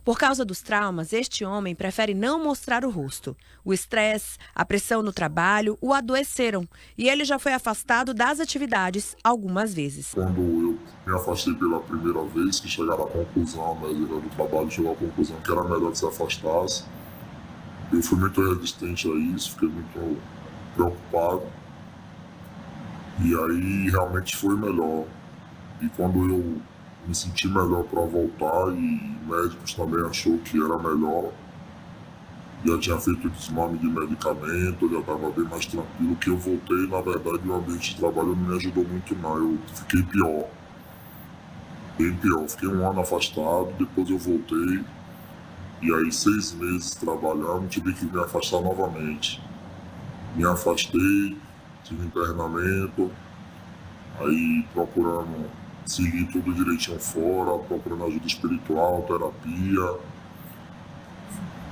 Por causa dos traumas, este homem prefere não mostrar o rosto. O estresse, a pressão no trabalho o adoeceram e ele já foi afastado das atividades algumas vezes. Quando eu me afastei pela primeira vez, que chegaram à conclusão, a médica do trabalho chegou à conclusão que era melhor que se afastasse, eu fui muito resistente a isso, fiquei muito preocupado. E aí realmente foi melhor. E quando eu me senti melhor para voltar e médicos também achou que era melhor, já tinha feito o desmame de medicamento, já estava bem mais tranquilo, que eu voltei, na verdade o ambiente de trabalho não me ajudou muito não, eu fiquei pior, bem pior, fiquei um ano afastado, depois eu voltei, e aí 6 meses trabalhando, tive que me afastar novamente. Me afastei, tive internamento, aí procurando seguir tudo direitinho fora, procurando ajuda espiritual, terapia,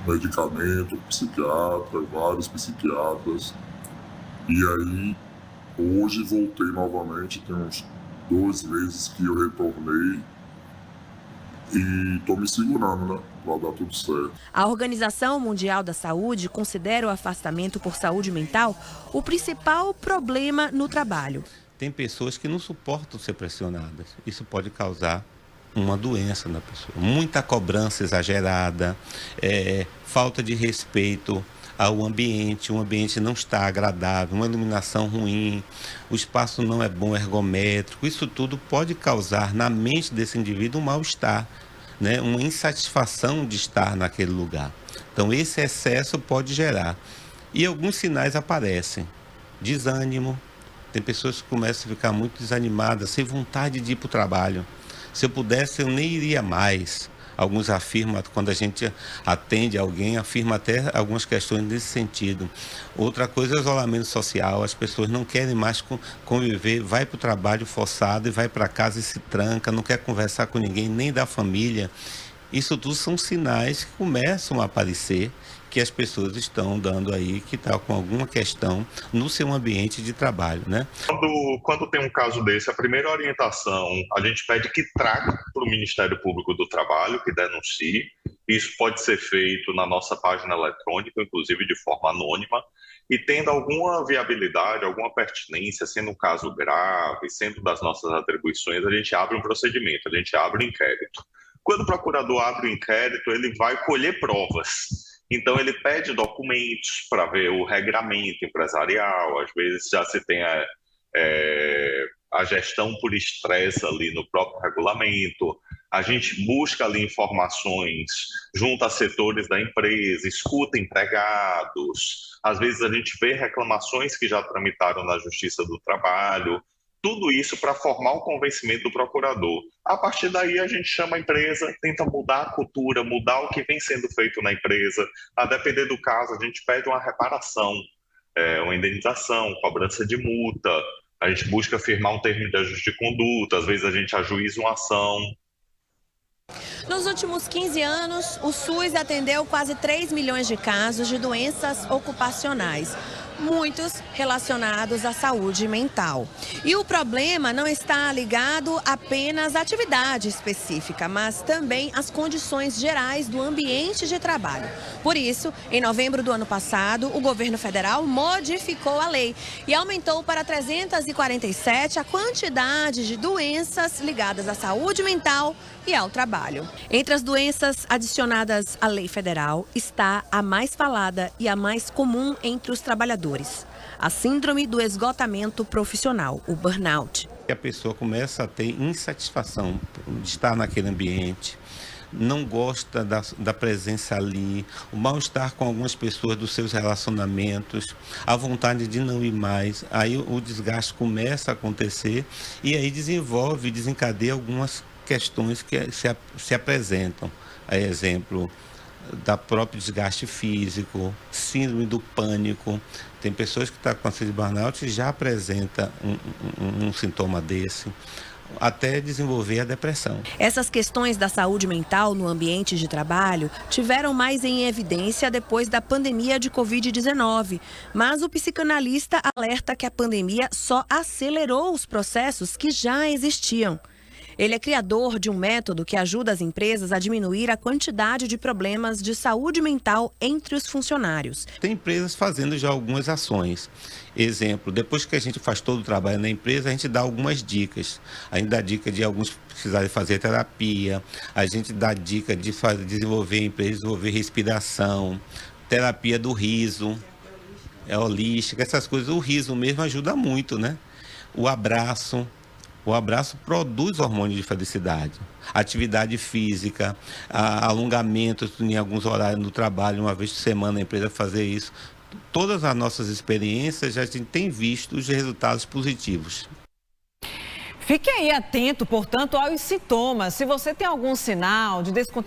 medicamento, psiquiatra, vários psiquiatras. E aí, hoje voltei novamente, tem uns 2 meses que eu retornei e tô me segurando, né? Pra dar tudo certo. A Organização Mundial da Saúde considera o afastamento por saúde mental o principal problema no trabalho. Tem pessoas que não suportam ser pressionadas. Isso pode causar uma doença na pessoa. Muita cobrança exagerada, falta de respeito ao ambiente, o ambiente não está agradável, uma iluminação ruim, o espaço não é bom ergométrico. Isso tudo pode causar na mente desse indivíduo um mal-estar, né? Uma insatisfação de estar naquele lugar. Então esse excesso pode gerar. E alguns sinais aparecem. Desânimo. Tem pessoas que começam a ficar muito desanimadas, sem vontade de ir para o trabalho. Se eu pudesse, eu nem iria mais. Alguns afirmam, quando a gente atende alguém, afirma até algumas questões nesse sentido. Outra coisa é o isolamento social. As pessoas não querem mais conviver, vai para o trabalho forçado e vai para casa e se tranca, não quer conversar com ninguém, nem da família. Isso tudo são sinais que começam a aparecer, que as pessoas estão dando aí, que está com alguma questão no seu ambiente de trabalho, né? Quando tem um caso desse, a primeira orientação, a gente pede que traga para o Ministério Público do Trabalho, que denuncie. Isso pode ser feito na nossa página eletrônica, inclusive de forma anônima, e tendo alguma viabilidade, alguma pertinência, sendo um caso grave, sendo das nossas atribuições, a gente abre um procedimento, a gente abre um inquérito. Quando o procurador abre o inquérito, ele vai colher provas. Então, ele pede documentos para ver o regramento empresarial, às vezes já se tem a gestão por estresse ali no próprio regulamento. A gente busca ali informações junto a setores da empresa, escuta empregados. Às vezes, a gente vê reclamações que já tramitaram na Justiça do Trabalho. Tudo isso para formar o convencimento do procurador. A partir daí, a gente chama a empresa, tenta mudar a cultura, mudar o que vem sendo feito na empresa. A depender do caso, a gente pede uma reparação, uma indenização, cobrança de multa. A gente busca firmar um termo de ajuste de conduta. Às vezes, a gente ajuiza uma ação. Nos últimos 15 anos, o SUS atendeu quase 3 milhões de casos de doenças ocupacionais, muitos relacionados à saúde mental. E o problema não está ligado apenas à atividade específica, mas também às condições gerais do ambiente de trabalho. Por isso, em novembro do ano passado, o governo federal modificou a lei e aumentou para 347 a quantidade de doenças ligadas à saúde mental e ao trabalho. Entre as doenças adicionadas à lei federal está a mais falada e a mais comum entre os trabalhadores: a síndrome do esgotamento profissional, o burnout. A pessoa começa a ter insatisfação de estar naquele ambiente, não gosta da presença ali, o mal-estar com algumas pessoas dos seus relacionamentos, a vontade de não ir mais. Aí o desgaste começa a acontecer e aí desencadeia algumas questões que se apresentam. A exemplo da próprio desgaste físico, síndrome do pânico. Tem pessoas que estão com a síndrome de burnout e já apresenta um sintoma desse, até desenvolver a depressão. Essas questões da saúde mental no ambiente de trabalho tiveram mais em evidência depois da pandemia de Covid-19, mas o psicanalista alerta que a pandemia só acelerou os processos que já existiam. Ele é criador de um método que ajuda as empresas a diminuir a quantidade de problemas de saúde mental entre os funcionários. Tem empresas fazendo já algumas ações. Exemplo, depois que a gente faz todo o trabalho na empresa, a gente dá algumas dicas. A gente dá dica de alguns precisarem fazer terapia, a gente dá dica de desenvolver empresa, desenvolver respiração, terapia do riso, holística, essas coisas. O riso mesmo ajuda muito, né? O abraço produz hormônio de felicidade. Atividade física, alongamento em alguns horários no trabalho, uma vez por semana a empresa fazer isso. Todas as nossas experiências, a gente tem visto os resultados positivos. Fique aí atento, portanto, aos sintomas. Se você tem algum sinal de descontentamento,